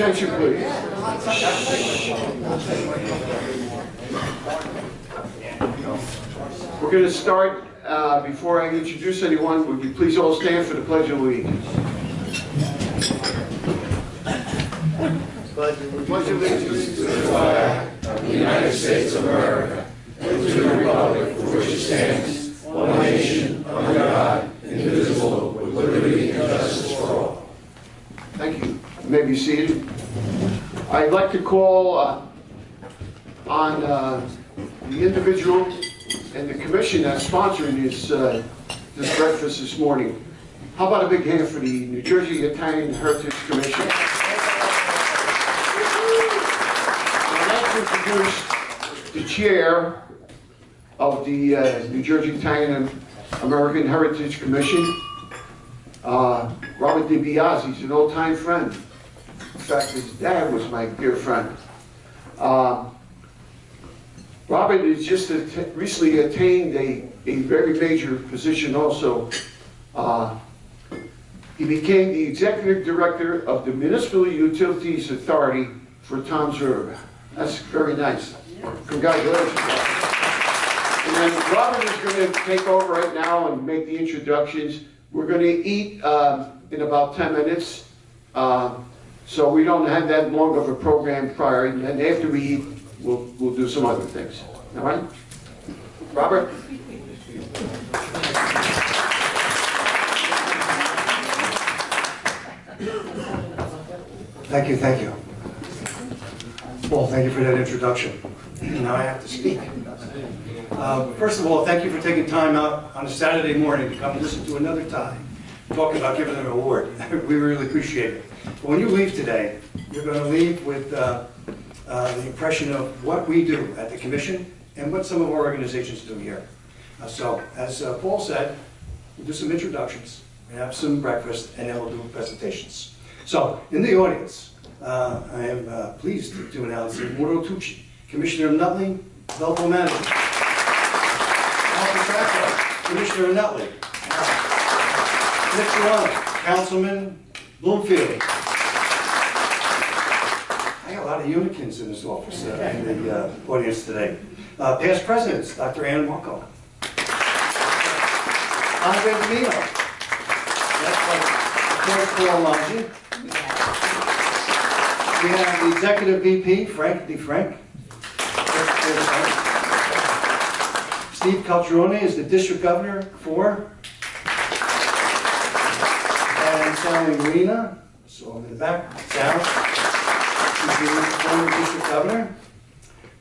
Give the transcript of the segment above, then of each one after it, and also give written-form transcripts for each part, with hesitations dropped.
attention, please. We're going to start. Before I introduce anyone, would you please all stand for the Pledge of Allegiance? Pledge allegiance to the flag of the United States of America and to the republic for which it stands, one nation, under God, indivisible, with liberty and justice for all. Thank you. You may be seated. I'd like to call on the individual and the commission that's sponsoring this breakfast this morning. How about a big hand for the New Jersey Italian Heritage Commission? I'd like to introduce the chair of the New Jersey Italian American Heritage Commission, Robert DiBiase. He's an old-time friend. In fact, his dad was my dear friend. Robert has just recently attained a very major position also. He became the executive director of the Municipal Utilities Authority for Tom's River. That's very nice. Congratulations, Robert. And then Robert is going to take over right now and make the introductions. We're going to eat in about 10 minutes, so we don't have that long of a program prior. And then after we eat, we'll do some other things. All right? Robert? Thank you. Well, thank you for that introduction. Now I have to speak. First of all, thank you for taking time out on a Saturday morning to come listen to another tie talking about giving them an award. We really appreciate it. But when you leave today, you're going to leave with the impression of what we do at the Commission and what some of our organizations do here. So, as Paul said, we'll do some introductions, we have some breakfast, and then we'll do presentations. So, in the audience, I am pleased to announce Mauro Tucci, Commissioner of Nutley, Belleville Manager. Commissioner of Nutley. Nick Serrano, Councilman Bloomfield. I got a lot of unikins in this office in the audience today. Past presidents, Dr. Ann Marco. Andre Domino. That's like Paul Longi. We have the Executive VP, Frank DeFrank. Steve Calderone is the District Governor for. And Sally Marina, so in the back, Sal. She's the former District Governor.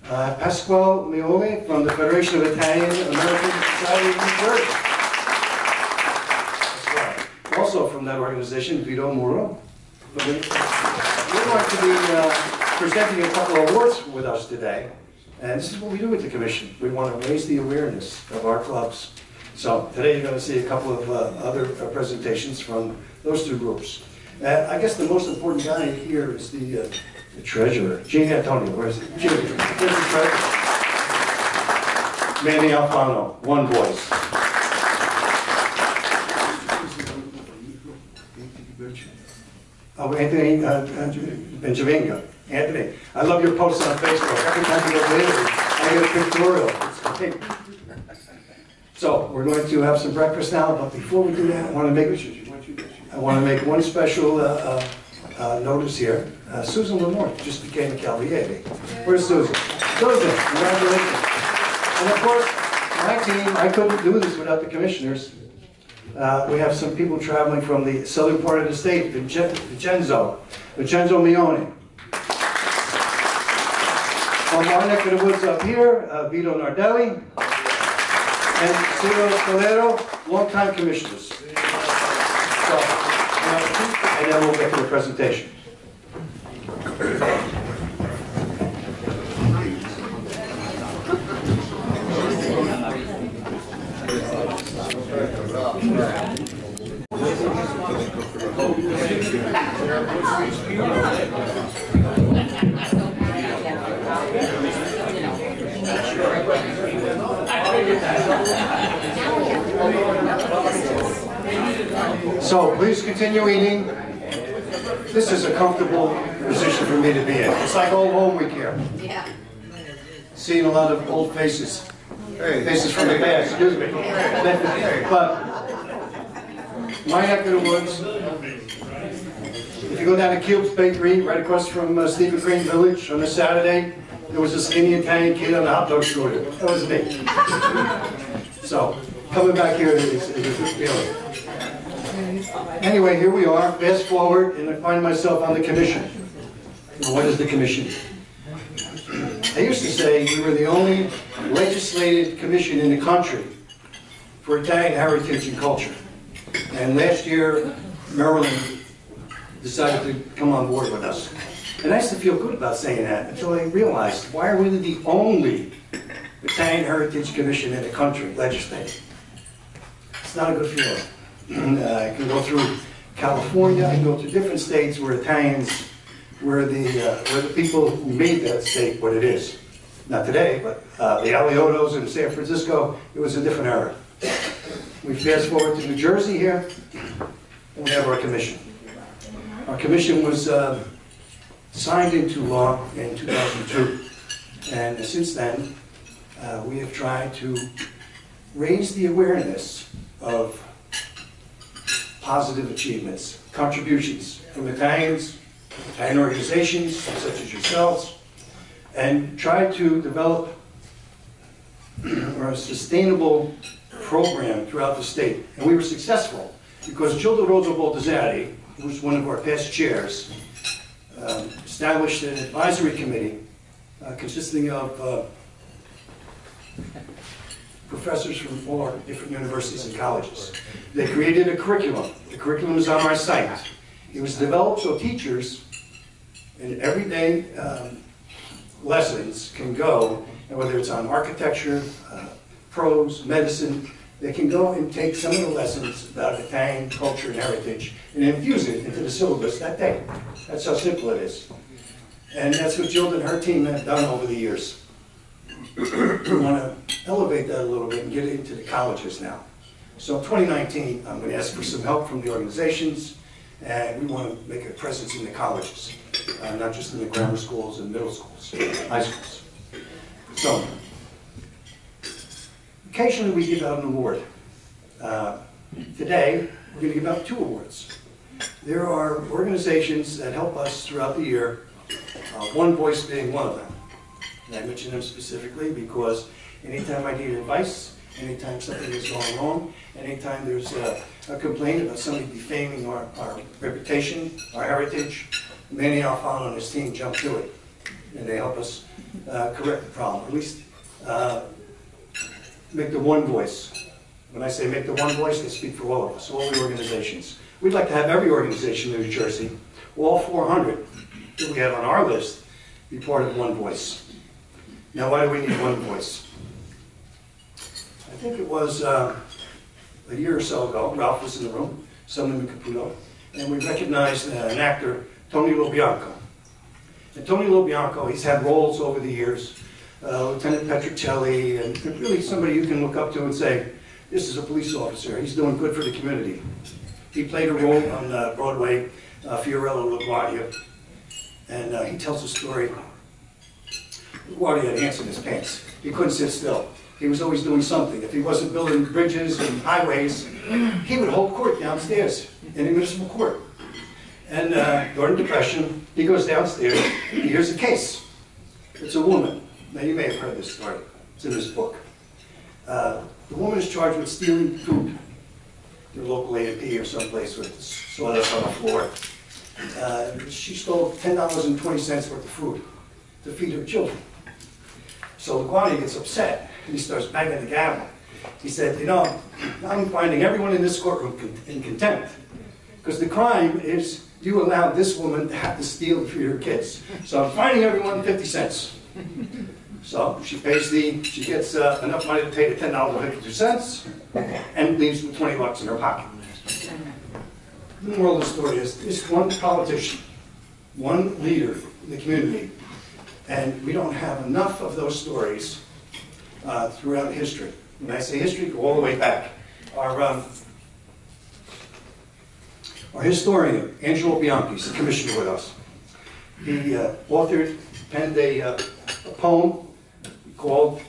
Pasquale Mioli from the Federation of Italian American Society of New Jersey. That's right. Also from that organization, Vito Muro. We're going to be presenting a couple of awards with us today. And this is what we do with the Commission. We want to raise the awareness of our clubs. So today you're going to see a couple of other presentations from those two groups. I guess the most important guy here is the treasurer, Gene Antonio. Where's it? Gene. Where's the treasurer? Manny Alfano, one voice. Oh, Anthony Benjaminga. Anthony, I love your posts on Facebook. Every time you go to Italy, I get a pictorial. It's great. So we're going to have some breakfast now, but before we do that, I want to make one special notice here. Susan Lamort just became a Cavaliere. Where's Susan? Susan, congratulations. And of course, my team, I couldn't do this without the commissioners. We have some people traveling from the southern part of the state, Vincenzo Mione. From our neck of the woods up here, Vito Nardelli. And Ciro Scalero, longtime commissioners. So, and then we'll get to the presentation. So please continue eating. This is a comfortable position for me to be in. It's like old home week here. Yeah. Seeing a lot of old faces. Faces from the past, excuse me. But my neck of the woods, if you go down to Cubes Bakery, right across from Stephen Crane Village on a Saturday, there was this Indian Italian kid on a hot dog scooter. That was me. So, coming back here is a good feeling. Anyway, here we are, fast forward, and I find myself on the commission. And what is the commission? I used to say we were the only legislative commission in the country for Italian heritage and culture. And last year, Maryland decided to come on board with us. And I used to feel good about saying that until I realized, why are we the only Italian heritage commission in the country legislative? It's not a good feeling. I can go through California, I can go to different states where Italians were the people who made that state what it is. Not today, but the Aliotos in San Francisco, it was a different era. We fast forward to New Jersey here, and we have our commission. Our commission was signed into law in 2002, and since then, we have tried to raise the awareness of positive achievements, contributions from Italians, Italian organizations such as yourselves, and try to develop a sustainable program throughout the state. And we were successful because Gilda Rosa Baldessari, who was one of our past chairs, established an advisory committee consisting of professors from all our different universities and colleges. They created a curriculum. The curriculum is on our site. It was developed so teachers in everyday lessons can go, and whether it's on architecture, prose, medicine, they can go and take some of the lessons about Italian culture and heritage and infuse it into the syllabus that day. That's how simple it is. And that's what Jill and her team have done over the years. We want to elevate that a little bit and get it into the colleges now. So in 2019, I'm going to ask for some help from the organizations, and we want to make a presence in the colleges, not just in the grammar schools and middle schools, high schools. So, occasionally we give out an award. Today, we're going to give out 2 awards. There are organizations that help us throughout the year, One Voice being one of them. And I mention them specifically because anytime I need advice, anytime something is going wrong, anytime there's a complaint about somebody defaming our reputation, our heritage, Manny Alfano and his team jump to it. And they help us correct the problem, or at least make the one voice. When I say make the one voice, they speak for all of us, all the organizations. We'd like to have every organization in New Jersey, all 400 that we have on our list, be part of One Voice. Now, why do we need One Voice? I think it was a year or so ago, Ralph was in the room, Assemblyman Caputo, and we recognized an actor, Tony Lobianco. And Tony Lobianco, he's had roles over the years, Lieutenant Petrocelli, and really somebody you can look up to and say, this is a police officer, he's doing good for the community. He played a role on Broadway, Fiorello LaGuardia, and he tells a story. LaGuardia had ants in his pants. He couldn't sit still. He was always doing something. If he wasn't building bridges and highways, he would hold court downstairs in the municipal court. And during the Depression, he goes downstairs, he hears a case. It's a woman. Now, you may have heard this story. It's in this book. The woman is charged with stealing food. Their local A&P or someplace with sawdust on the floor. She stole $10.20 worth of food to feed her children. So LaGuardia gets upset, and he starts banging the gavel. He said, you know, I'm finding everyone in this courtroom in contempt, because the crime is you allowed this woman to have to steal to feed her kids. So I'm fining everyone 50 cents. So she pays she gets enough money to pay the $10.52 and leaves with 20 bucks in her pocket. The moral of the story is this one politician, one leader in the community, and we don't have enough of those stories throughout history. When I say history, go all the way back. Our historian, Angelo Bianchi, is the commissioner with us. He penned a poem called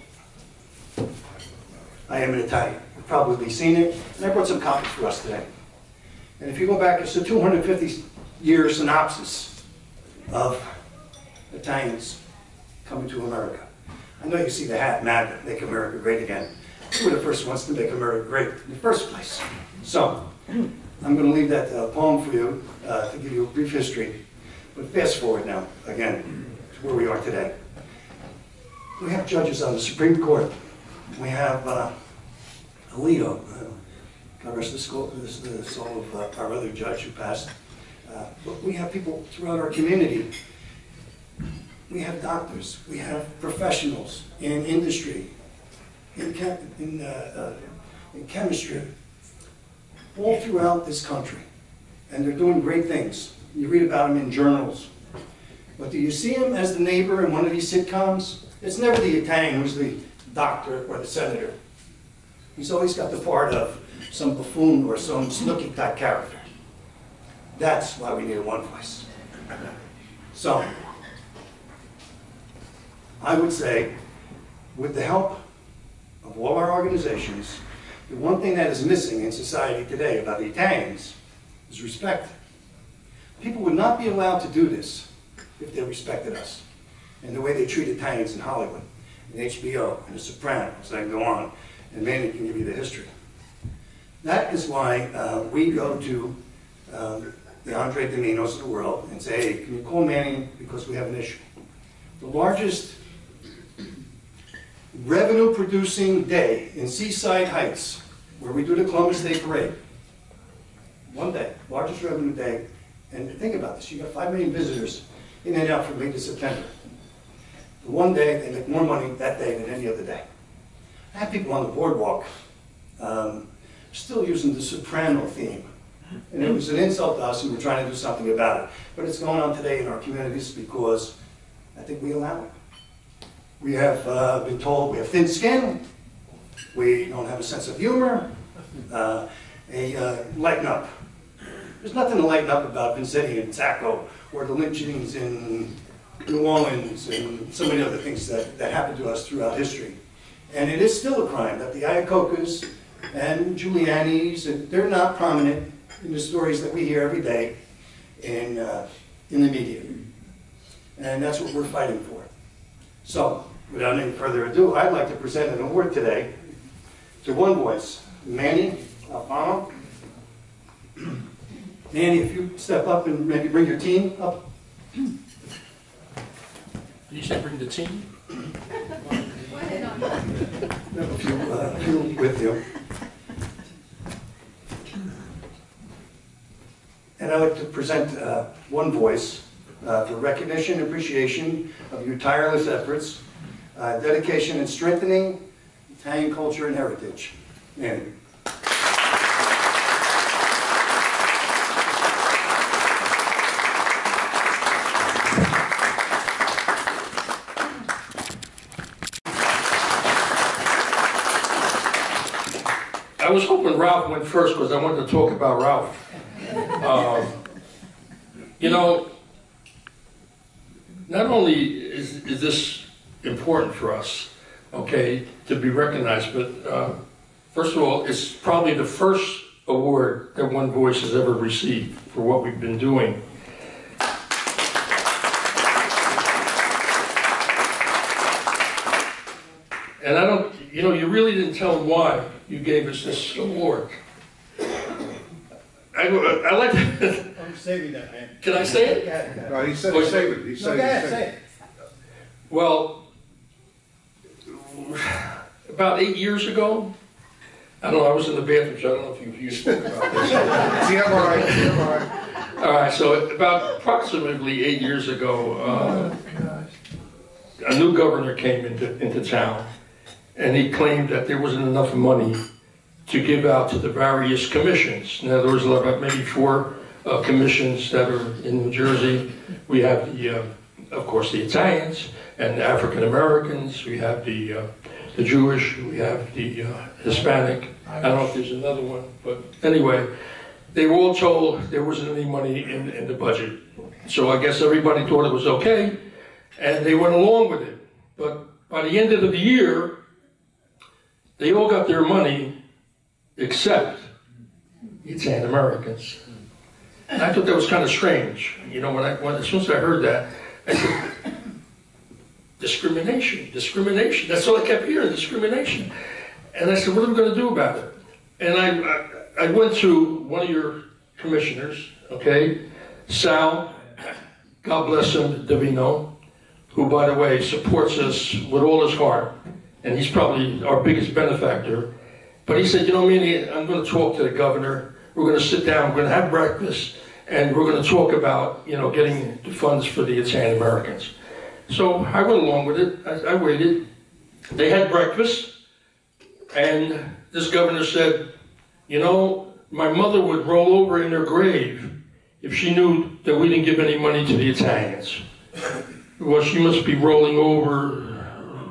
I Am an Italian. You've probably seen it, and I brought some copies for us today. And if you go back, it's a 250-year synopsis of Italians coming to America. I know you see the hat, MAGA, Make America Great Again. We were the first ones to make America great in the first place. So, I'm going to leave that poem for you to give you a brief history. But fast forward now, again, to where we are today. We have judges on the Supreme Court. We have Alito, God rest the soul of our other judge who passed. But we have people throughout our community. We have doctors, we have professionals in industry, in chemistry, all throughout this country. And they're doing great things. You read about them in journals. But do you see them as the neighbor in one of these sitcoms? It's never the Italian who's the doctor or the senator. He's always got the part of some buffoon or some Snooki type character. That's why we need a one voice. So, I would say, with the help of all our organizations, the one thing that is missing in society today about the Italians is respect. People would not be allowed to do this if they respected us. And the way they treat Italians in Hollywood, in HBO, and The Sopranos, I can go on, and Manny can give you the history. That is why we go to the Andre Dominos of the world and say, hey, can you call Manny because we have an issue? The largest revenue-producing day in Seaside Heights, where we do the Columbus Day Parade. One day, largest revenue day. And think about this, you got 5 million visitors in and out from May to September. The one day, they make more money that day than any other day. I have people on the boardwalk still using the soprano theme. And it was an insult to us, and we're trying to do something about it. But it's going on today in our communities because I think we allow it. We have been told we have thin skin, we don't have a sense of humor, lighten up. There's nothing to lighten up about Vincetti and Sacco or the lynchings in New Orleans and so many other things that happened to us throughout history. And it is still a crime that the Iacocas and Giulianis, they're not prominent in the stories that we hear every day in the media. And that's what we're fighting for. So, without any further ado, I'd like to present an award today to one voice, Manny Alfano. Manny, if you step up and maybe bring your team up. You should bring the team. A few with you. And I'd like to present one voice for recognition and appreciation of your tireless efforts, dedication in strengthening Italian culture and heritage. Manny. I was hoping Ralph went first because I wanted to talk about Ralph. You know, not only is this important for us, okay, to be recognized, but first of all, it's probably the first award that One Voice has ever received for what we've been doing. And I don't, you know, you really didn't tell them why you gave us this award. I like to... I'm saving that, man. Can I say it? No, he said Oh, save it. He said Go ahead, say it. Well, about 8 years ago, I don't know, I was in the bathroom, so I don't know if you spoke about this. See, I'm all right. I'm all right. All right, so about approximately 8 years ago, a new governor came into town, and he claimed that there wasn't enough money to give out to the various commissions. Now, there was about maybe 4 commissions that are in New Jersey. We have the, of course, the Italians and the African Americans. We have the Jewish. We have the Hispanic. I don't know if there's another one, but anyway, they were all told there wasn't any money in the budget. So I guess everybody thought it was okay, and they went along with it. But by the end of the year, they all got their money except the Italian Americans. And I thought that was kind of strange. You know, as soon as I heard that, I said, discrimination, discrimination. That's all I kept hearing, discrimination. And I said, what are we going to do about it? And I went to one of your commissioners, okay, Sal, God bless him, Davino, who, by the way, supports us with all his heart. And he's probably our biggest benefactor. But he said, you know, Manny, I'm going to talk to the governor. We're going to sit down, we're going to have breakfast, and we're going to talk about, you know, getting the funds for the Italian Americans. So I went along with it. I waited. They had breakfast, and this governor said, you know, my mother would roll over in her grave if she knew that we didn't give any money to the Italians. Well, she must be rolling over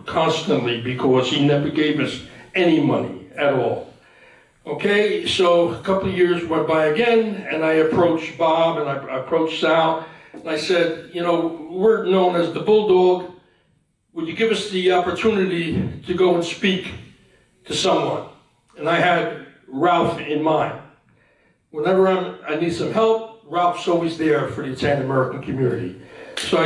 constantly because he never gave us any money at all. Okay, so a couple of years went by again, and I approached Bob and I approached Sal, and I said, you know, we're known as the Bulldog. Would you give us the opportunity to go and speak to someone? And I had Ralph in mind. Whenever I need some help, Ralph's always there for the Italian American community. So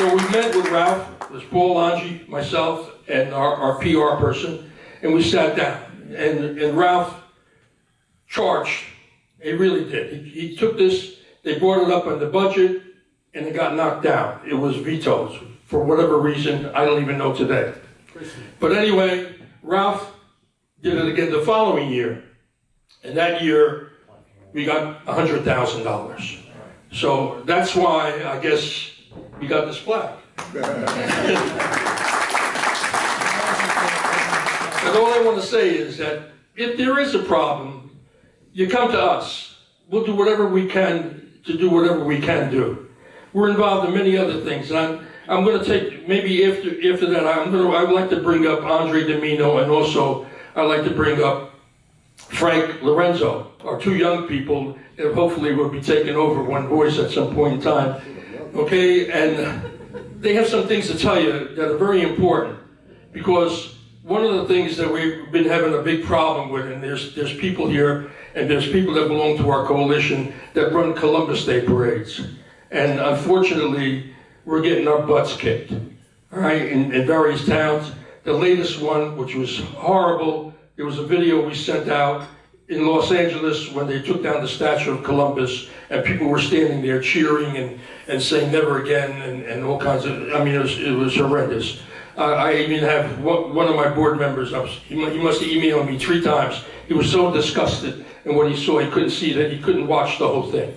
we met with Ralph. It was Paul Lange, myself, and our PR person, and we sat down. And Ralph charged. He really did. He took this, they brought it up on the budget, and it got knocked down. It was vetoed for whatever reason. I don't even know today. But anyway, Ralph did it again the following year. And that year, we got $100,000. So that's why, I guess, we got this plaque. But all I want to say is that if there is a problem, you come to us. We'll do whatever we can to do whatever we can do. We're involved in many other things, and I'm going to take, maybe after that, I'd like to bring up Andre Domino, and also I'd like to bring up Frank Lorenzo, our two young people that hopefully will be taking over One Voice at some point in time. Okay, and they have some things to tell you that are very important, because one of the things that we've been having a big problem with, and there's people here, and there's people that belong to our coalition that run Columbus Day parades. And unfortunately, we're getting our butts kicked, all right, in various towns. The latest one, which was horrible, there was a video we sent out in Los Angeles when they took down the statue of Columbus, and people were standing there cheering and saying never again, and all kinds of, I mean, it was horrendous. I even have one of my board members, he must have emailed me 3 times. He was so disgusted in what he saw, he couldn't see that, he couldn't watch the whole thing.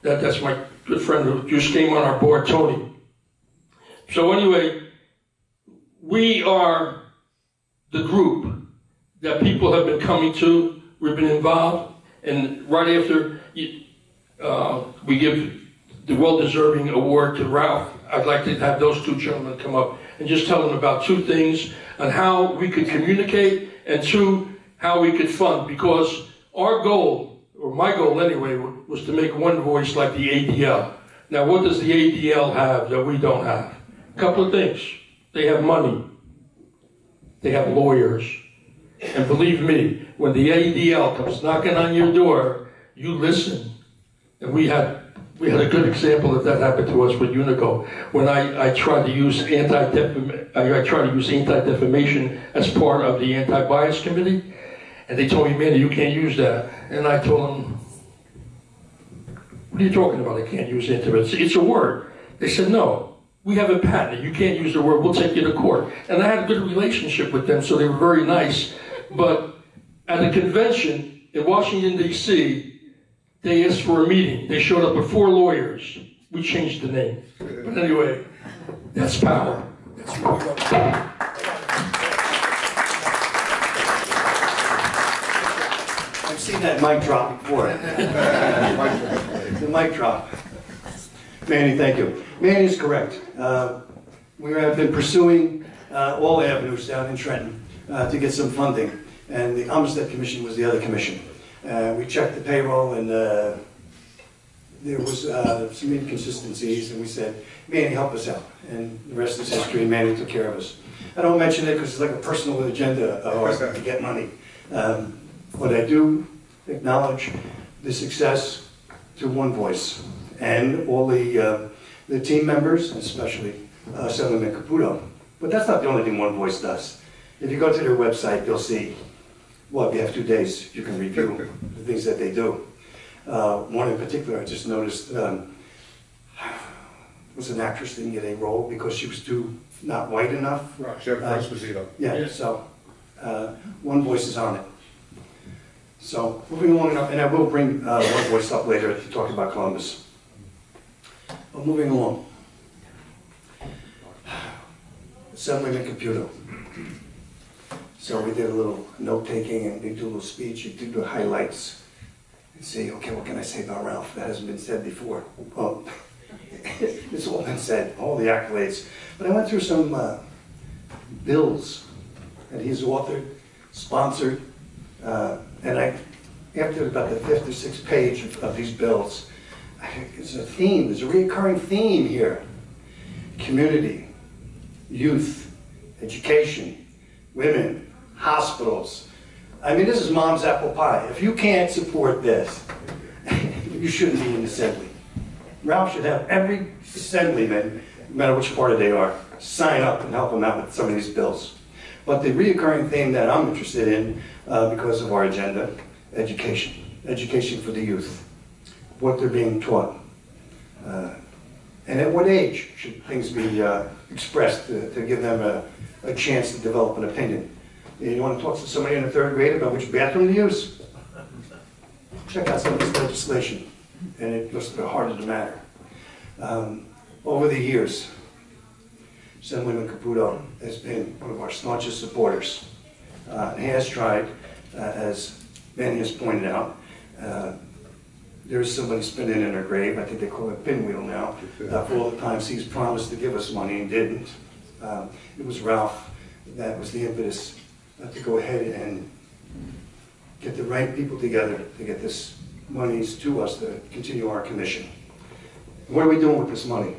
That's my good friend who just came on our board, Tony. So anyway, we are the group that people have been coming to. We've been involved, and right after we give the well-deserving award to Ralph, I'd like to have those 2 gentlemen come up and just tell them about 2 things on how we could communicate, and 2, how we could fund, because our goal, or my goal anyway, was to make One Voice like the ADL. Now, what does the ADL have that we don't have? A couple of things. They have money. They have lawyers. And believe me, when the ADL comes knocking on your door, you listen. And we had a good example of that happen to us with Unico. When I tried to use anti-defamation as part of the anti-bias committee, and they told me, Manny, you can't use that. And I told them, what are you talking about? I can't use anti-defamation. It's a word. They said, no. We have a patent. You can't use the word. We'll take you to court. And I had a good relationship with them, so they were very nice. But at a convention in Washington, D.C., they asked for a meeting. They showed up with 4 lawyers. We changed the name. But anyway, that's power. That's what we want. I've seen that mic drop before. The mic drop. Manny, thank you. Manny is correct. We have been pursuing all avenues down in Trenton to get some funding, and the Olmsted Commission was the other commission. We checked the payroll, and there was some inconsistencies, and we said, Manny, help us out. And the rest is history, and Manny took care of us. I don't mention it because it's like a personal agenda of ours to get money. But I do acknowledge the success to One Voice and all the team members, especially Assemblyman Caputo. But that's not the only thing One Voice does. If you go to their website, you'll see, well, if you have 2 days, you can review the things that they do. One in particular, I just noticed, was an actress didn't get a role because she was too not white enough. Right, Chef Esposito. Yeah, so One Voice is on it. So moving along, and I will bring One Voice up later to talk about Columbus. But moving along, Assemblyman Caputo. So we did a little note-taking and we do a little speech, you do the highlights, and say, okay, what can I say about Ralph? That hasn't been said before. Well, it's all been said, all the accolades. But I went through some bills that he's authored, sponsored, and after about the 5th or 6th page of these bills, there's a theme, there's a recurring theme here. Community, youth, education, women, hospitals. I mean, this is mom's apple pie. If you can't support this, you shouldn't be in the assembly. Ralph should have every assemblyman, no matter which party they are, sign up and help him out with some of these bills. But the reoccurring theme that I'm interested in, because of our agenda, education. Education for the youth. What they're being taught. And at what age should things be expressed to give them a chance to develop an opinion? You want to talk to somebody in the 3rd grade about which bathroom to use? Check out some of this legislation, and it goes to the heart of the matter. Over the years, Assemblyman Caputo has been one of our staunchest supporters. He has tried, as Manny has pointed out, there's somebody spinning in her grave, I think they call it a pinwheel now, for all the times he's promised to give us money and didn't. It was Ralph that was the impetus to go ahead and get the right people together to get this monies to us to continue our commission. What are we doing with this money?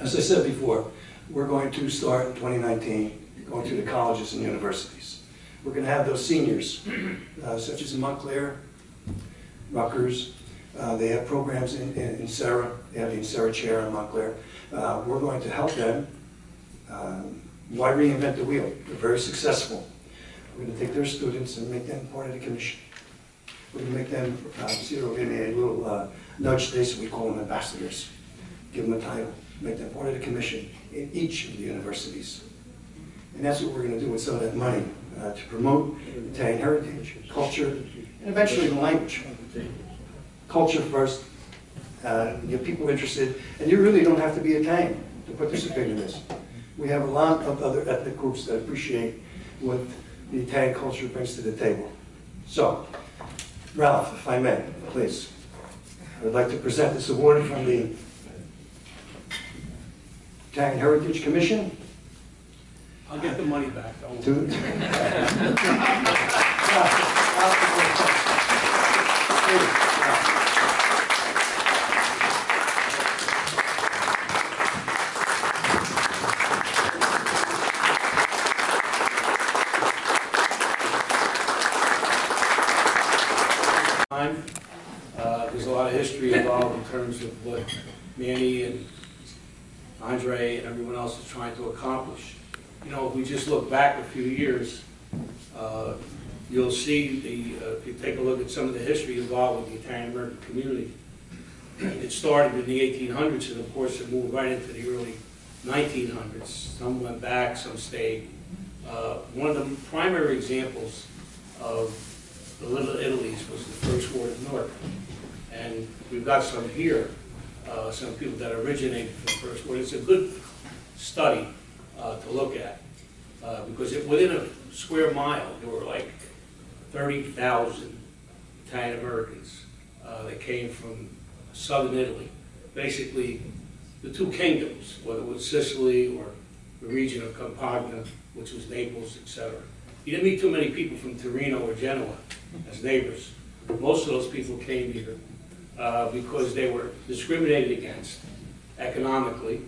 As I said before, we're going to start in 2019 going to the colleges and universities. We're going to have those seniors, such as in Montclair, Rutgers. They have programs in Sarah. They have the Sarah Chair in Montclair. We're going to help them. Why reinvent the wheel? They're very successful. We're going to take their students and make them part of the commission. We're going to make them, we're going to a little nudge today, so we call them ambassadors. Give them a title, make them part of the commission in each of the universities. And that's what we're going to do with some of that money, to promote Italian heritage, culture, and eventually the language. Culture first, get people interested, and you really don't have to be Italian to participate in this. We have a lot of other ethnic groups that appreciate what the Italian culture brings to the table. So, Ralph, if I may, please. I would like to present this award from the Italian Heritage Commission. I'll get the money back. There's a lot of history involved in terms of what Manny and Andre and everyone else is trying to accomplish. You know, if we just look back a few years, you'll see if you take a look at some of the history involved with the Italian American community. It started in the 1800s, and of course it moved right into the early 1900s. Some went back, some stayed. One of the primary examples of the Little Italies was the First Ward of Newark. And we've got some here, some people that originated from the First Ward. It's a good study to look at, because within a square mile, there were like 30,000 Italian Americans that came from southern Italy. Basically, the two kingdoms, whether it was Sicily or the region of Campagna, which was Naples, etc. You didn't meet too many people from Torino or Genoa. as neighbors. Most of those people came here because they were discriminated against economically.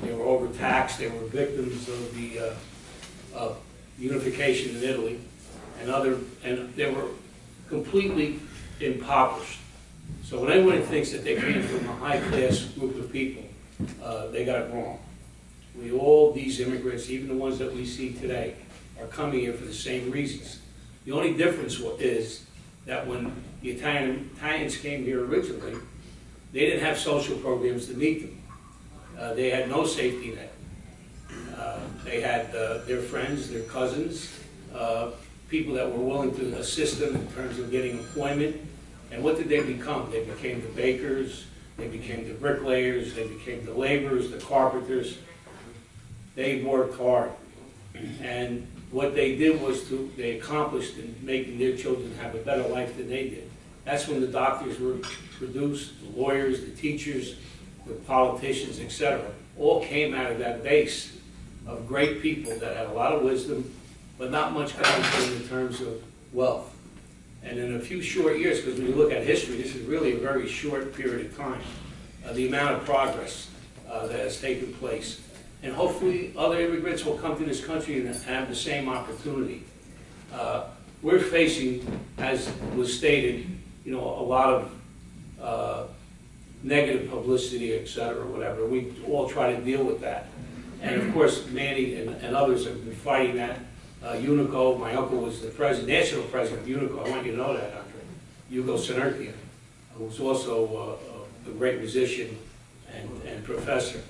They were overtaxed. They were victims of the unification in Italy, and they were completely impoverished. So when anyone thinks that they came from a high-class group of people, they got it wrong. All these immigrants, even the ones that we see today, are coming here for the same reasons. The only difference is that when the Italians came here originally, they didn't have social programs to meet them. They had no safety net. They had their friends, their cousins, people that were willing to assist them in terms of getting employment. And what did they become? They became the bakers, they became the bricklayers, they became the laborers, the carpenters. They worked hard. And what they did was they accomplished in making their children have a better life than they did. That's when the doctors were produced, the lawyers, the teachers, the politicians, etc. all came out of that base of great people that had a lot of wisdom, but not much guidance in terms of wealth. And in a few short years, because when you look at history, this is really a very short period of time, the amount of progress that has taken place. And hopefully other immigrants will come to this country and have the same opportunity. We're facing, as was stated, a lot of negative publicity, et cetera, whatever. We all try to deal with that. And of course, Manny and others have been fighting that. UNICO, my uncle was the national president of UNICO. I want you to know that, Andre. Hugo Sinertia, who was also a great musician and professor.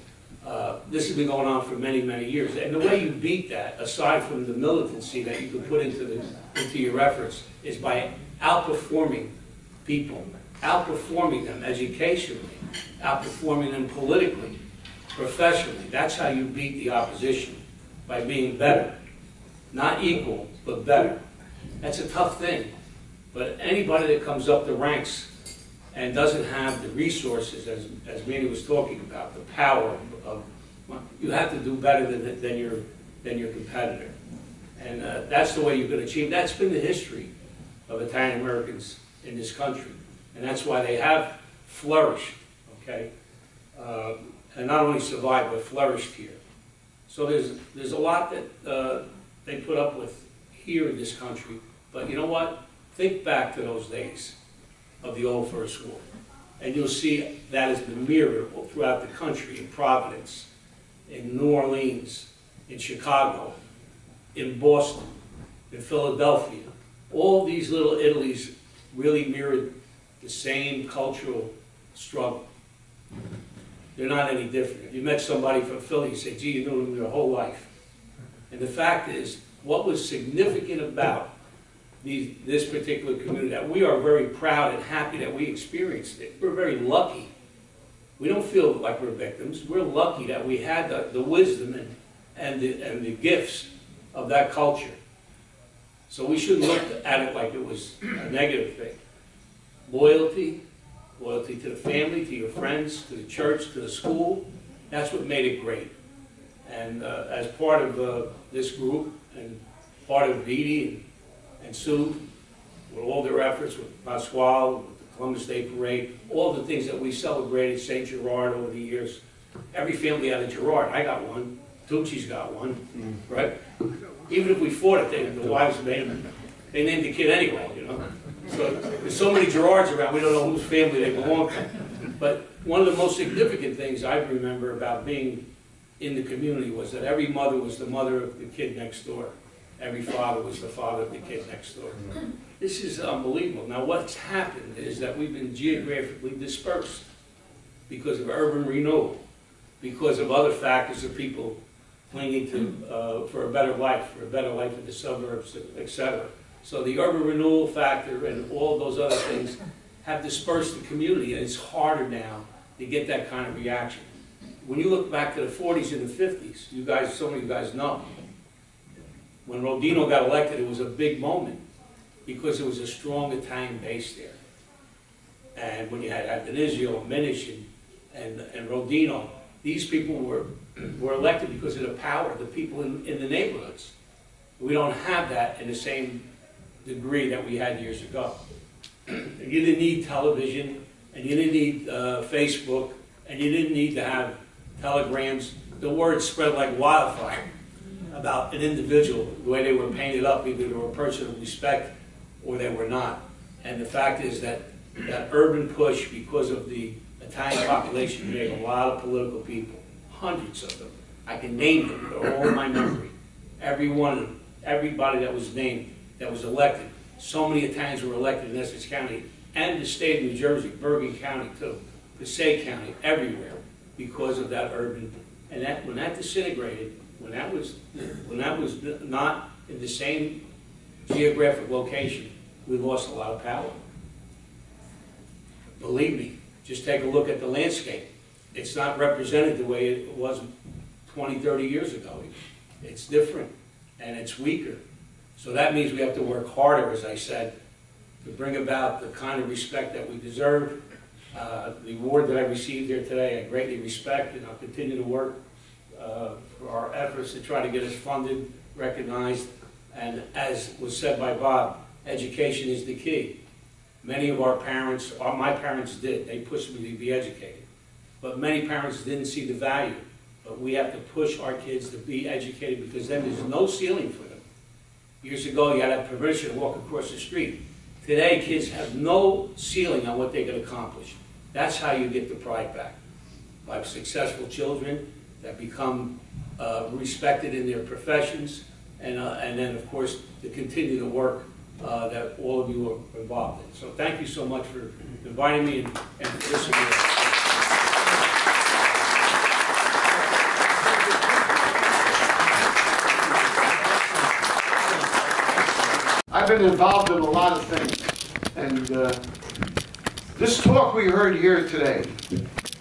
This has been going on for many, many years. And the way you beat that, aside from the militancy that you can put into your efforts, is by outperforming people, outperforming them educationally, outperforming them politically, professionally. That's how you beat the opposition, by being better. Not equal, but better. That's a tough thing. But anybody that comes up the ranks and doesn't have the resources, as Manny was talking about, the power of, you have to do better than your competitor. And that's the way you can achieve. That's been the history of Italian Americans in this country. And that's why they have flourished, okay? And not only survived, but flourished here. So there's a lot that they put up with here in this country. But you know what? Think back to those days of the old First War. And you'll see that has been mirrored throughout the country, in Providence, in New Orleans, in Chicago, in Boston, in Philadelphia. All these little Italies really mirrored the same cultural struggle. They're not any different. If you met somebody from Philly, you say, gee, you knew them your whole life. And the fact is, what was significant about this particular community, that we are very proud and happy that we experienced it. We're very lucky. We don't feel like we're victims. We're lucky that we had the wisdom and the gifts of that culture. So we shouldn't look at it like it was a negative thing. Loyalty to the family, to your friends, to the church, to the school, that's what made it great. And as part of this group, and part of Vidi and Sue, with all their efforts, with Pasquale, with the Columbus Day Parade, all the things that we celebrated, St. Gerard over the years. Every family had a Gerard. I got one. Tucci's got one, right? Even if we fought it, the wives made them. They named the kid anyway, So there's so many Gerards around, we don't know whose family they belong to. But one of the most significant things I remember about being in the community was that every mother was the mother of the kid next door. Every father was the father of the kid next door. This is unbelievable. Now what's happened is that we've been geographically dispersed because of urban renewal, because of other factors of people clinging to for a better life in the suburbs, etc. So the urban renewal factor and all those other things have dispersed the community, and it's harder now to get that kind of reaction. When you look back to the 40s and the 50s, you guys, some of you guys know, when Rodino got elected, it was a big moment because there was a strong Italian base there. And when you had Adonisio, Minish, and Rodino, these people were elected because of the power of the people in the neighborhoods. We don't have that in the same degree that we had years ago. You didn't need television, and you didn't need Facebook, and you didn't need to have telegrams. The word spread like wildfire about an individual, the way they were painted up, either they were a person of respect or they were not. And the fact is that that urban push, because of the Italian population, made a lot of political people, hundreds of them. I can name them, they're all in my memory. Every one of them, everybody that was named, that was elected. So many Italians were elected in Essex County and the state of New Jersey, Bergen County too, Passaic County, everywhere, because of that urban. And that, when that disintegrated, when that was not in the same geographic location, we lost a lot of power. Believe me, just take a look at the landscape. It's not represented the way it was 20, 30 years ago. It's different, and it's weaker. So that means we have to work harder, as I said, to bring about the kind of respect that we deserve. The award that I received here today, I greatly respect, and I'll continue to work for our efforts to try to get us funded, recognized, and as was said by Bob, education is the key. Many of our parents, my parents did, they pushed me to be educated. But many parents didn't see the value. But we have to push our kids to be educated, because then there's no ceiling for them. Years ago, you had to have permission to walk across the street. Today, kids have no ceiling on what they can accomplish. That's how you get the pride back. By successful children that become respected in their professions, and then, of course, to continue the work that all of you are involved in. So thank you so much for inviting me and for listening. I've been involved in a lot of things, and this talk we heard here today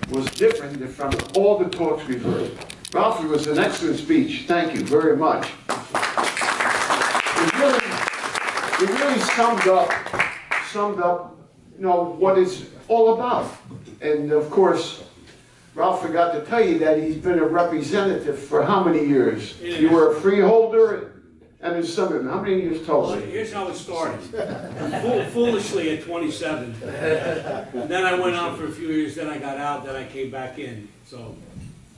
was different from all the talks we've heard. Ralph, it was an excellent speech. Thank you very much. It really summed up, you know, what it's all about. And of course, Ralph forgot to tell you that he's been a representative for how many years? You were a freeholder and an assemblyman. How many years total? Well, here's how it started. Foolishly at 27. And then I went on for a few years, then I got out, then I came back in. So,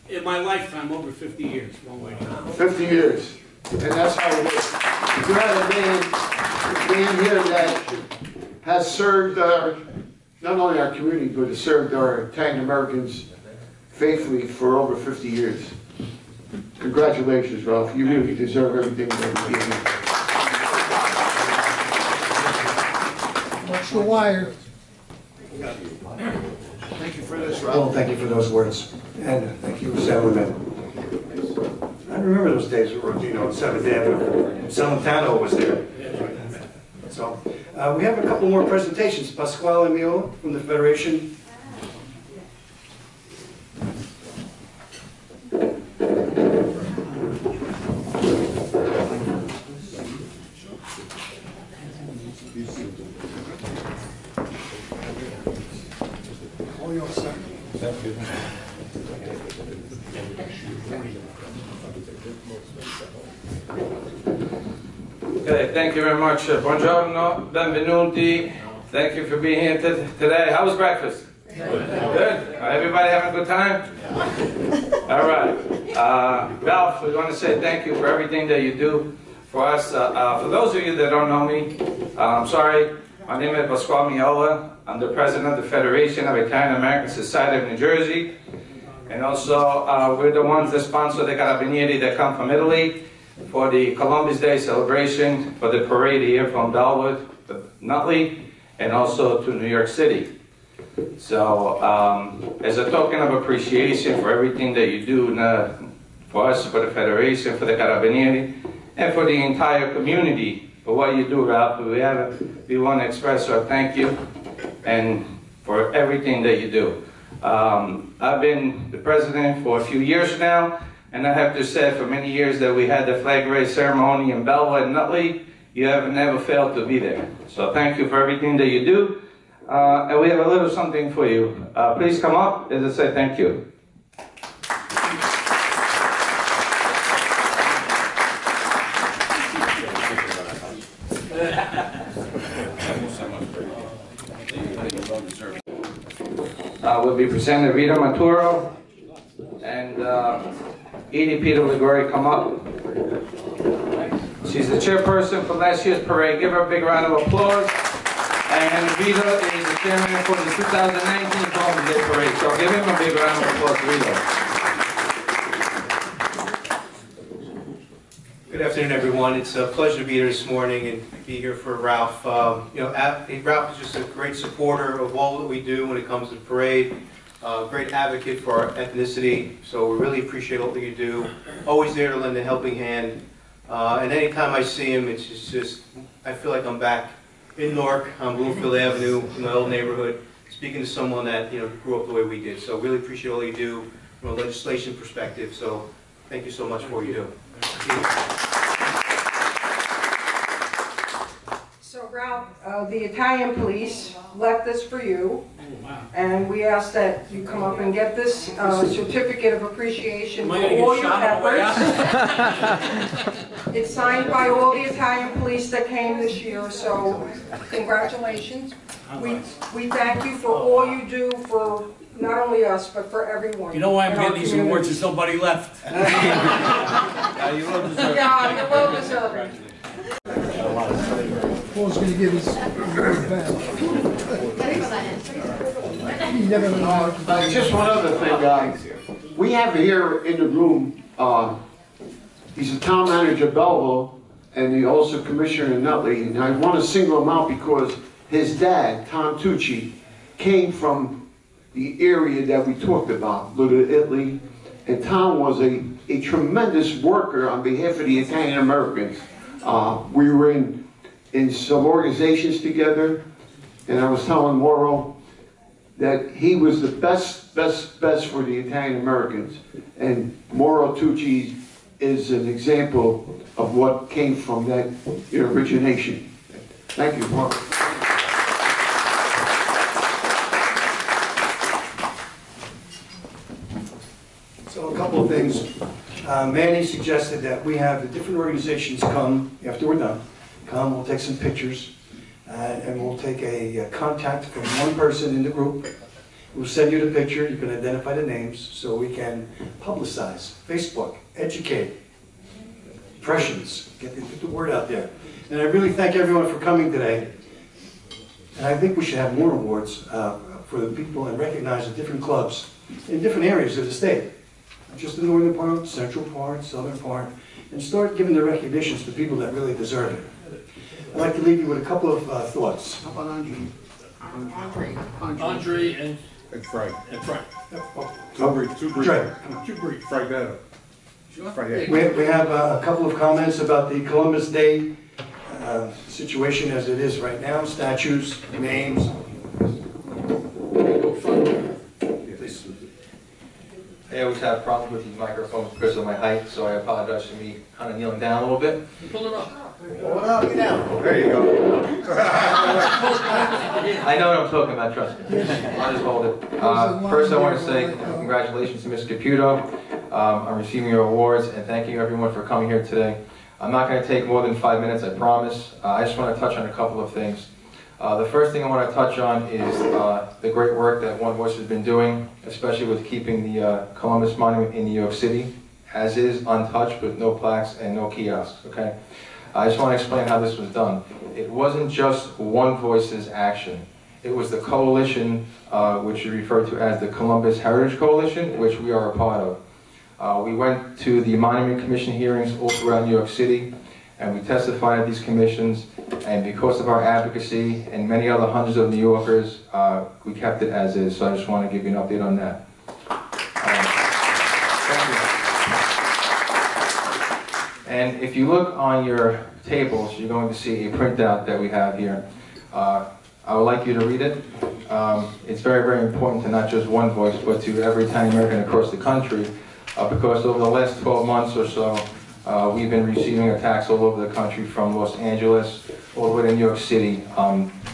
in my lifetime, over 50 years, one way or another. 50 years. And that's how it is. You had a man here that has served not only our community, but has served our Italian Americans faithfully for over 50 years. Congratulations, Ralph. You really deserve everything that you gave me. Watch the wire. Thank you for this, Ralph. Well, thank you for those words. And thank you, Assemblyman. I remember those days, we were, you know, on 7th Avenue. Celentano was there. So, we have a couple more presentations. Pasquale Mio from the Federation. Okay, thank you very much. Buongiorno, benvenuti. Thank you for being here today. How was breakfast? Good? Everybody having a good time? All right. Ralph, we want to say thank you for everything that you do for us. For those of you that don't know me, I'm sorry. My name is Pasquale Miola. I'm the president of the Federation of Italian American Society of New Jersey. And also, we're the ones that sponsor the Carabinieri that come from Italy for the Columbus Day celebration, for the parade here from Belleville to Nutley, and also to New York City. So, as a token of appreciation for everything that you do for us, for the Federation, for the Carabinieri, and for the entire community, for what you do, Ralph, we want to express our thank you and for everything that you do. I've been the president for a few years now, and I have to say for many years that we had the flag raise ceremony in Belleville and Nutley, you have never failed to be there. So thank you for everything that you do. And we have a little something for you. Please come up as I say thank you. will be presented Rita Maturo and Edie Peter Ligori. Come up. She's the chairperson for last year's parade. Give her a big round of applause. And Rita is the chairman for the 2019 Columbus Day Parade. So give him a big round of applause, Rita. Good afternoon, everyone. It's a pleasure to be here this morning and be here for Ralph. Ralph is just a great supporter of all that we do when it comes to the parade. Great advocate for our ethnicity. So we really appreciate all that you do. Always there to lend a helping hand. And anytime I see him, it's just I feel like I'm back in Newark on Bloomfield Avenue in my old neighborhood, speaking to someone that grew up the way we did. So really appreciate all you do from a legislation perspective. So thank you so much for what you do. So Ralph, the Italian police left this for you, and we ask that you come up and get this certificate of appreciation for all your efforts. It's signed by all the Italian police that came this year, so congratulations. We thank you for all you do for not only us, but for everyone. You know why I'm getting these awards? There's nobody left. You will deserve it. Yeah, you're well deserving. Paul's going to give his award back. He never Just one other thing. We have here in the room, he's the town manager of Belleville, and he also commissioner in Nutley. And I want to single him out because his dad, Tom Tucci, came from the area that we talked about, Little Italy. And Tom was a tremendous worker on behalf of the Italian Americans. We were in some organizations together, and I was telling Mauro that he was the best for the Italian Americans. And Mauro Tucci is an example of what came from that origination. Thank you, Mauro. So a couple of things. Manny suggested that we have the different organizations come, after we're done, we'll take some pictures, and we'll take a contact from one person in the group. We'll send you the picture, you can identify the names, so we can publicize, Facebook, educate, impressions, get the word out there. And I really thank everyone for coming today. And I think we should have more awards for the people and recognize the different clubs in different areas of the state. Not just the northern part, central part, southern part, and start giving the recognitions to people that really deserve it. I'd like to leave you with a couple of thoughts. How about Andre? Andre and Frank. Too brief. Frank that up. We have a couple of comments about the Columbus Day situation as it is right now, statues, names. I always have problems with these microphones because of my height, so I apologize for me kind of kneeling down a little bit. pull it up. There you go. I know what I'm talking about, trust me. I'll just hold it. First I want to say congratulations to Ms. Caputo on receiving your awards, and thank you everyone for coming here today. I'm not going to take more than 5 minutes, I promise. I just want to touch on a couple of things. The first thing I want to touch on is the great work that One Voice has been doing, especially with keeping the Columbus Monument in New York City, as is, untouched, with no plaques and no kiosks, okay? I just want to explain how this was done. It wasn't just One Voice's action. It was the coalition, which is referred to as the Columbus Heritage Coalition, which we are a part of. We went to the Monument Commission hearings all throughout New York City, and we testified at these commissions, and because of our advocacy and many other hundreds of New Yorkers, we kept it as is. So I just want to give you an update on that. Thank you. And if you look on your tables, you're going to see a printout that we have here. I would like you to read it. It's very, very important to not just One Voice, but to every Italian American across the country, because over the last 12 months or so, we've been receiving attacks all over the country, from Los Angeles all the way to New York City.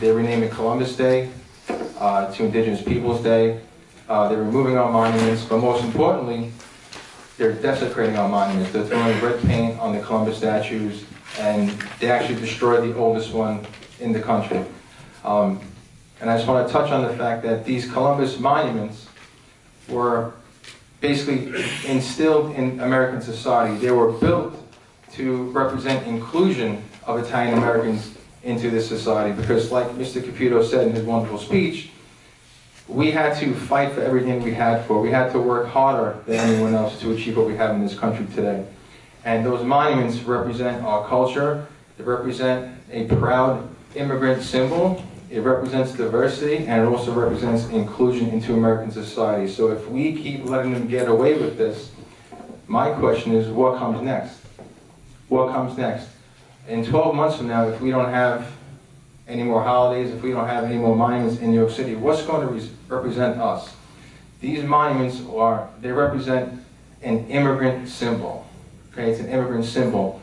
They're renaming Columbus Day to Indigenous Peoples Day. They're removing our monuments, but most importantly, they're desecrating our monuments. They're throwing red paint on the Columbus statues, and they actually destroyed the oldest one in the country. And I just want to touch on the fact that these Columbus monuments were basically instilled in American society. They were built to represent inclusion of Italian Americans into this society, because like Mr. Caputo said in his wonderful speech, we had to fight for everything we had for. We had to work harder than anyone else to achieve what we have in this country today. And those monuments represent our culture. They represent a proud immigrant symbol. It represents diversity, and it also represents inclusion into American society. So if we keep letting them get away with this, my question is, what comes next? What comes next? In 12 months from now, if we don't have any more holidays, if we don't have any more monuments in New York City, what's going to represent us? These monuments they represent an immigrant symbol. Okay, it's an immigrant symbol.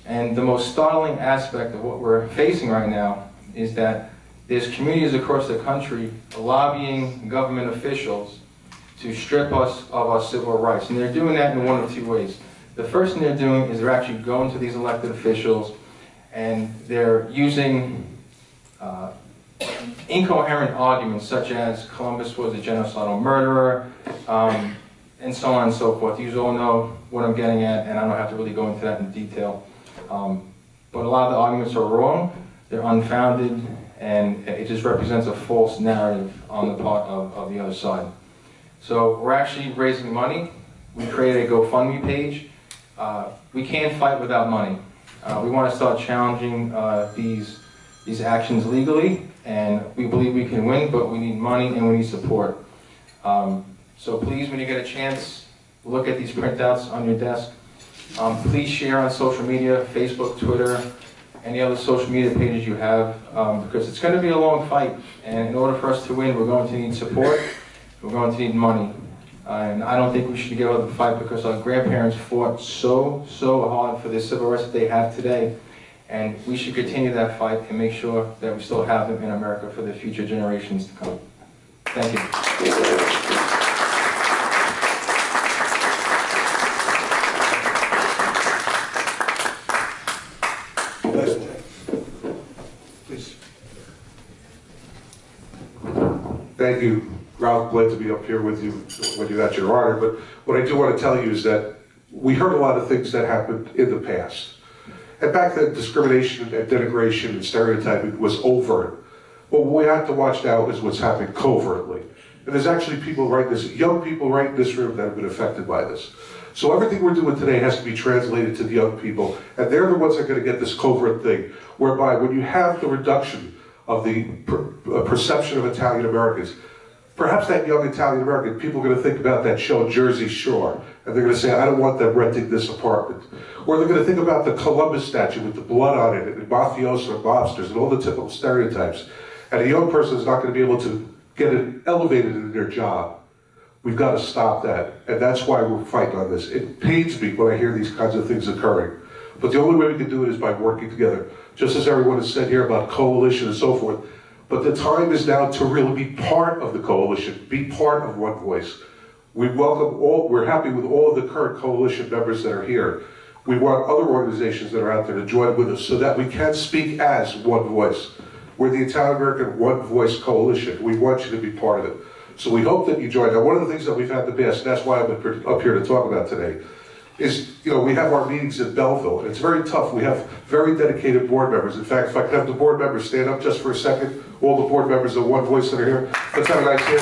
And the most startling aspect of what we're facing right now is that there's communities across the country lobbying government officials to strip us of our civil rights. And they're doing that in one of two ways. The first thing they're doing is they're actually going to these elected officials and they're using incoherent arguments such as Columbus was a genocidal murderer, and so on and so forth. You all know what I'm getting at, and I don't have to really go into that in detail. But a lot of the arguments are wrong, they're unfounded, and it just represents a false narrative on the part of the other side. So we're actually raising money. We created a GoFundMe page. We can't fight without money. We want to start challenging these actions legally, and we believe we can win, but we need money and we need support. So please, when you get a chance, look at these printouts on your desk. Please share on social media, Facebook, Twitter, any other social media pages you have, because it's going to be a long fight, and in order for us to win, we're going to need support, we're going to need money. And I don't think we should give up the fight, because our grandparents fought so hard for the civil rights that they have today, and we should continue that fight and make sure that we still have them in America for the future generations to come. Thank you. Thank you, Ralph. Glad to be up here with you when you got your honor. But what I do want to tell you is that we heard a lot of things that happened in the past. And back then, discrimination and denigration and stereotyping was overt. But what we have to watch now is what's happening covertly. And there's actually people right in this, young people right in this room that have been affected by this. So everything we're doing today has to be translated to the young people. And they're the ones that are going to get this covert thing, whereby when you have the reduction of the perception of Italian Americans, perhaps that young Italian American, people are going to think about that show Jersey Shore, and they're going to say, I don't want them renting this apartment. Or they're going to think about the Columbus statue with the blood on it, and mafioso and mobsters, and all the typical stereotypes. And a young person is not going to be able to get it elevated in their job. We've got to stop that, and that's why we're fighting on this. It pains me when I hear these kinds of things occurring. But the only way we can do it is by working together. Just as everyone has said here about coalition and so forth. But the time is now to really be part of the coalition, be part of One Voice. We welcome all, we're happy with all of the current coalition members that are here. We want other organizations that are out there to join with us so that we can speak as One Voice. We're the Italian American One Voice Coalition. We want you to be part of it. So we hope that you join. Now, one of the things that we've had the best, and that's why I'm up here to talk about today, is, we have our meetings in Belleville, and it's very tough. We have very dedicated board members. In fact, if I could have the board members stand up just for a second, all the board members of One Voice that are here. Let's have a nice hand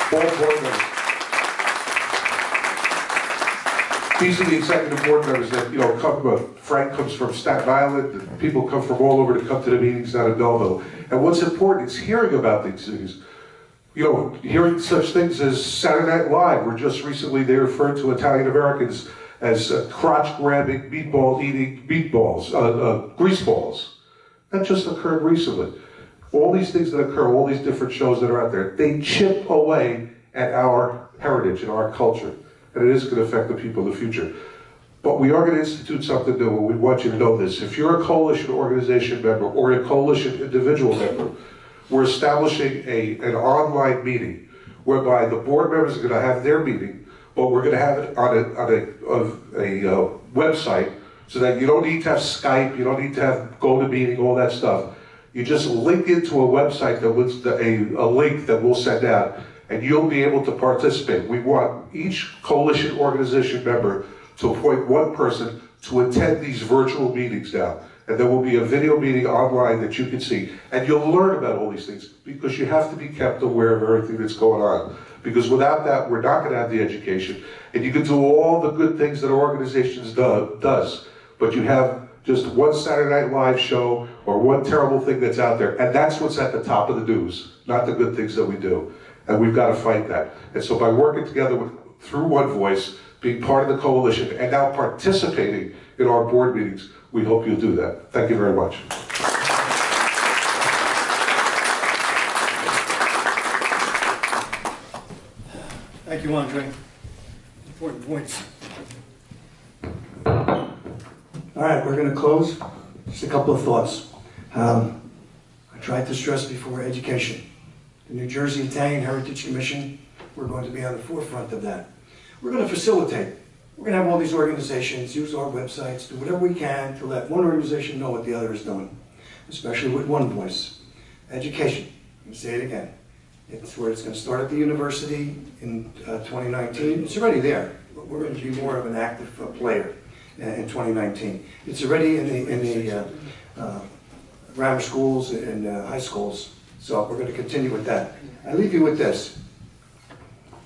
for all board members. These are the executive board members that, come, Frank comes from Staten Island, and people come from all over to come to the meetings down in Belleville. And what's important is hearing about these things. Hearing such things as Saturday Night Live, where just recently they referred to Italian Americans as crotch-grabbing, meatball-eating grease balls. That just occurred recently. All these things that occur, all these different shows that are out there, they chip away at our heritage and our culture. And it is going to affect the people in the future. But we are going to institute something new, and we want you to know this. If you're a coalition organization member or a coalition individual member, we're establishing an online meeting whereby the board members are going to have their meeting, but we're going to have it on a website so that you don't need to have Skype, you don't need to have GoToMeeting, all that stuff. You just link into a website that was a link that we'll send out, and you'll be able to participate. We want each coalition organization member to appoint one person to attend these virtual meetings now. And there will be a video meeting online that you can see. And you'll learn about all these things because you have to be kept aware of everything that's going on. Because without that, we're not going to have the education. And you can do all the good things that our organizations does, but you have just one Saturday Night Live show or one terrible thing that's out there. And that's what's at the top of the news, not the good things that we do. And we've got to fight that. And so by working together through One Voice, being part of the coalition, and now participating in our board meetings, we hope you'll do that. Thank you very much. Thank you, Andre. Important points. All right, we're going to close. Just a couple of thoughts. I tried to stress before education. The New Jersey Italian Heritage Commission, we're going to be on the forefront of that. We're going to facilitate. We're going to have all these organizations use our websites, do whatever we can to let one organization know what the other is doing, especially with One Voice. Education. Let me say it again. It's where it's going to start at the university in 2019. It's already there. But we're going to be more of an active player in 2019. It's already in the grammar schools and high schools. So we're going to continue with that. I leave you with this.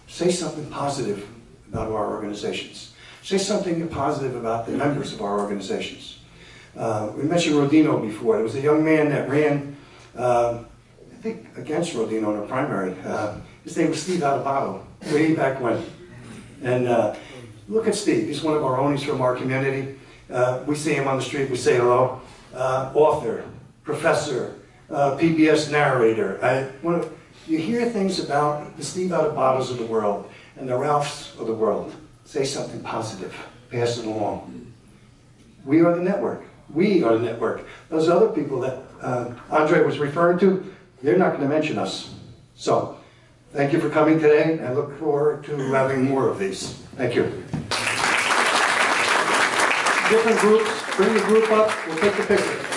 Say something positive about our organizations. Say something positive about the members of our organizations. We mentioned Rodino before. There was a young man that ran, I think, against Rodino in a primary. His name was Steve Adebato, way back when. And look at Steve. He's one of our owners from our community. We see him on the street. We say hello. Author, professor, PBS narrator. You hear things about the Steve Adebatos of the world and the Ralphs of the world. Say something positive. Pass it along. We are the network. We are the network. Those other people that Andre was referring to, they're not going to mention us. So, thank you for coming today. I look forward to having more of these. Thank you. Different groups, bring the group up. We'll take the picture.